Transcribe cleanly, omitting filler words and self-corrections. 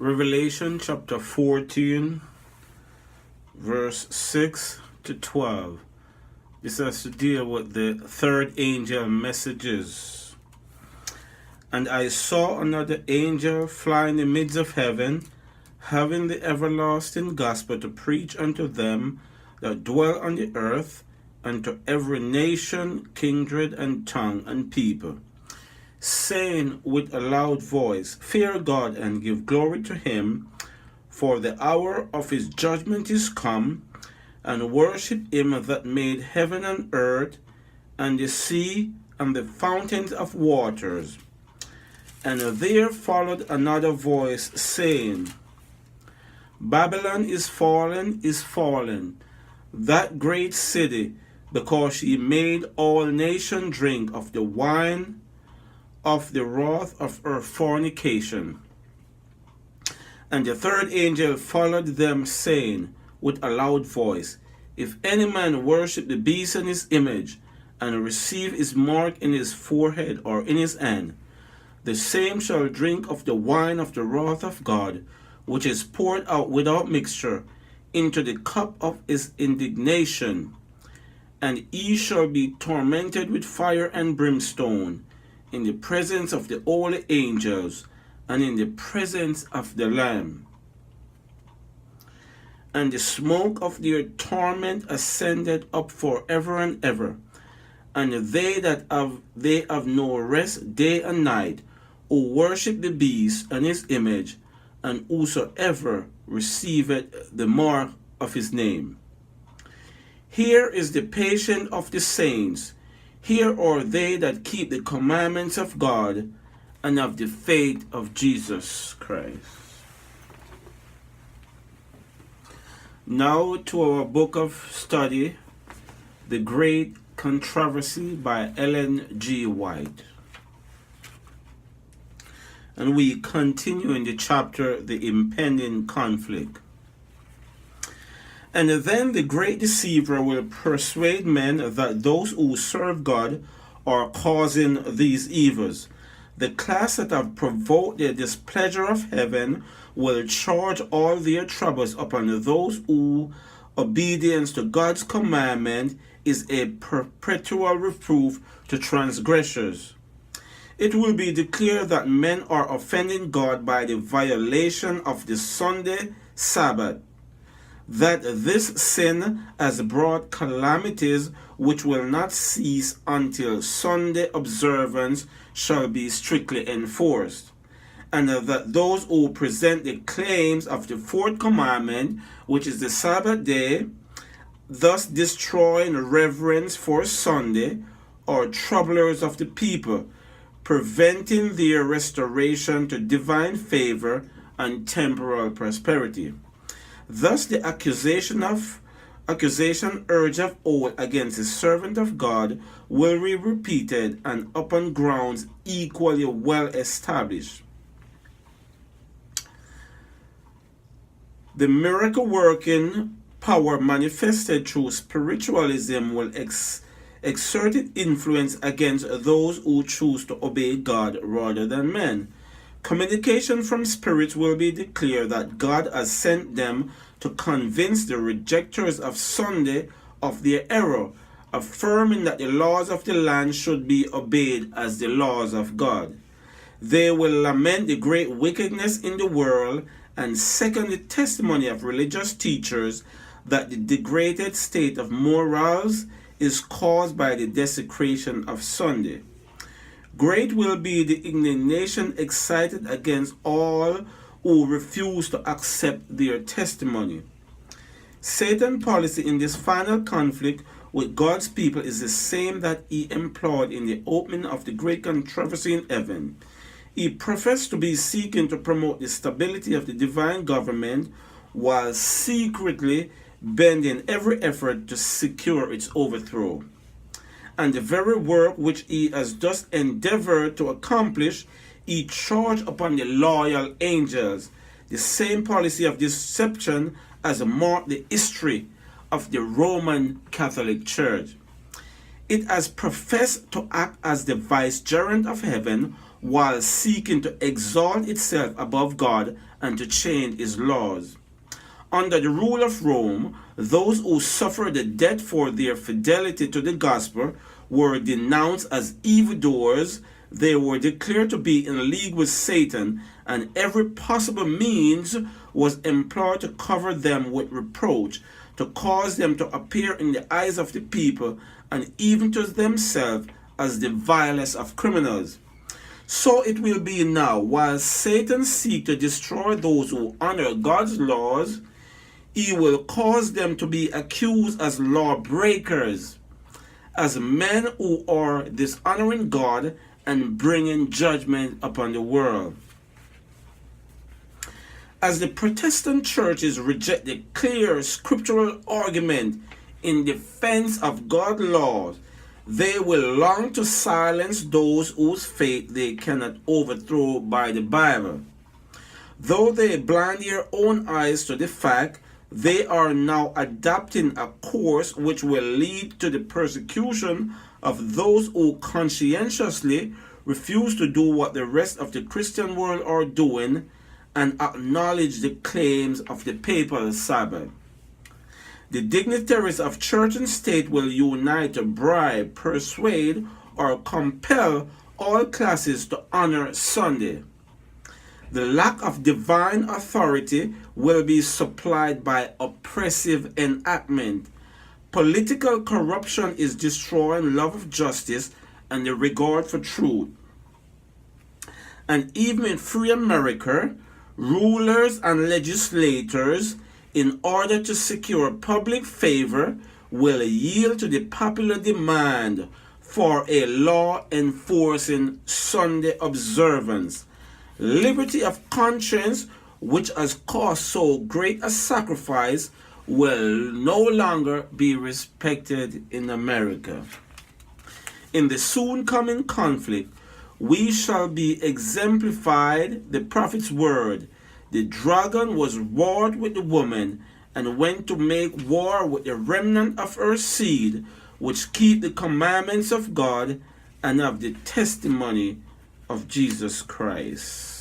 Revelation chapter 14, verse 6 to 12. This has to deal with the third angel messages. And I saw another angel fly in the midst of heaven, having the everlasting gospel to preach unto them that dwell on the earth, and to every nation, kindred, and tongue, and people, saying with a loud voice, Fear God and give glory to him, for the hour of his judgment is come, and worship him that made heaven and earth, and the sea, and the fountains of waters. And there followed another voice, saying, Babylon is fallen, that great city, because she made all nations drink of the wine of the wrath of her fornication. And the third angel followed them, saying with a loud voice, If any man worship the beast and his image, and receive his mark in his forehead or in his hand, the same shall drink of the wine of the wrath of God, which is poured out without mixture into the cup of his indignation. And he shall be tormented with fire and brimstone, in the presence of the holy angels, and in the presence of the Lamb. And the smoke of their torment ascended up forever and ever. And they have no rest day and night, who worship the beast and his image, and whosoever receiveth the mark of his name. Here is the patience of the saints. Here are they that keep the commandments of God and of the faith of Jesus Christ. Now to our book of study, The Great Controversy by Ellen G. White. And we continue in the chapter, The Impending Conflict. And then the great deceiver will persuade men that those who serve God are causing these evils. The class that have provoked the displeasure of heaven will charge all their troubles upon those whose obedience to God's commandment is a perpetual reproof to transgressors. It will be declared that men are offending God by the violation of the Sunday Sabbath, that this sin has brought calamities which will not cease until Sunday observance shall be strictly enforced, and that those who present the claims of the fourth commandment, which is the Sabbath day, thus destroying reverence for Sunday, are troublers of the people, preventing their restoration to divine favor and temporal prosperity. Thus the accusation urged of old against the servant of God will be repeated and upon grounds equally well established. The miracle working power manifested through spiritualism will exert its influence against those who choose to obey God rather than men. Communication from spirits will be declared that God has sent them to convince the rejectors of Sunday of their error, affirming that the laws of the land should be obeyed as the laws of God. They will lament the great wickedness in the world and second the testimony of religious teachers that the degraded state of morals is caused by the desecration of Sunday. Great will be the indignation excited against all who refuse to accept their testimony. Satan's policy in this final conflict with God's people is the same that he employed in the opening of the great controversy in heaven. He professed to be seeking to promote the stability of the divine government while secretly bending every effort to secure its overthrow. And the very work which he has thus endeavored to accomplish, he charged upon the loyal angels. The same policy of deception has marked the history of the Roman Catholic Church. It has professed to act as the vicegerent of heaven while seeking to exalt itself above God and to change his laws. Under the rule of Rome, those who suffered the death for their fidelity to the gospel were denounced as evildoers. They were declared to be in league with Satan, and every possible means was employed to cover them with reproach, to cause them to appear in the eyes of the people and even to themselves as the vilest of criminals. So it will be now, while Satan seeks to destroy those who honor God's laws, he will cause them to be accused as lawbreakers, as men who are dishonoring God and bringing judgment upon the world. As the Protestant churches reject the clear scriptural argument in defense of God's laws, they will long to silence those whose faith they cannot overthrow by the Bible. Though they blind their own eyes to the fact, they are now adopting a course which will lead to the persecution of those who conscientiously refuse to do what the rest of the Christian world are doing and acknowledge the claims of the papal Sabbath. The dignitaries of church and state will unite to bribe, persuade, or compel all classes to honor Sunday. The lack of divine authority will be supplied by oppressive enactment. Political corruption is destroying love of justice and the regard for truth. And even in free America, rulers and legislators, in order to secure public favor, will yield to the popular demand for a law enforcing Sunday observance. Liberty of conscience, which has cost so great a sacrifice, will no longer be respected in America. In the soon coming conflict, we shall be exemplified the prophet's word. The dragon was warred with the woman and went to make war with the remnant of her seed, which keep the commandments of God and of the testimony of Jesus Christ.